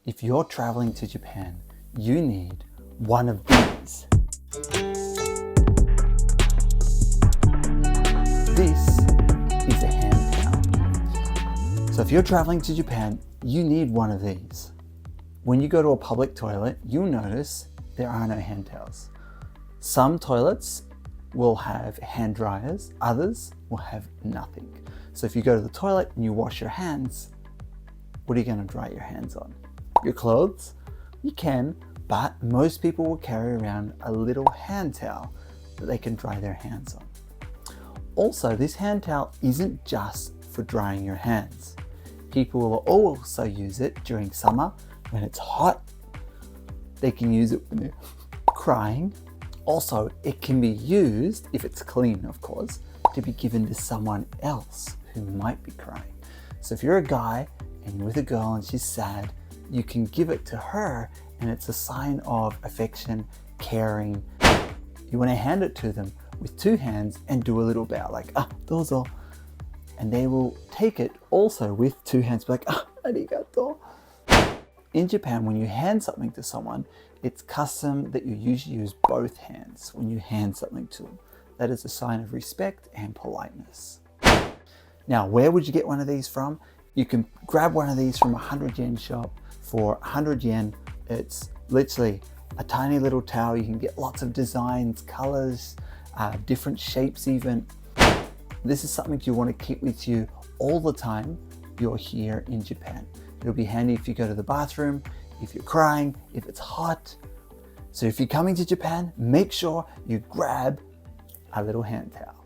If you're traveling to Japan, you need one of these. This is a hand towel. So if you're traveling to Japan, you need one of these. When you go to a public toilet, you'll notice there are no hand towels. Some toilets will have hand dryers, others will have nothing. So if you go to the toilet and you wash your hands, what are you going to dry your hands on? Your clothes? You can, but most people will carry around a little hand towel that they can dry their hands on. Also, this hand towel isn't just for drying your hands. People will also use it during summer when it's hot. They can use it when they're crying. Also, it can be used, if it's clean of course, to be given to someone else who might be crying. So if you're a guy and you're with a girl and she's sad, you can give it to her and it's a sign of affection, caring. You want to hand it to them with two hands and do a little bow like, dozo. And they will take it also with two hands, like, arigato. In Japan, when you hand something to someone, it's custom that you usually use both hands when you hand something to them. That is a sign of respect and politeness. Now, where would you get one of these from? You can grab one of these from a 100 yen shop for 100 yen. It's literally a tiny little towel. You can get lots of designs, colors, different shapes even. This is something you want to keep with you all the time you're here in Japan. It'll be handy if you go to the bathroom, if you're crying, if it's hot. So if you're coming to Japan, make sure you grab a little hand towel.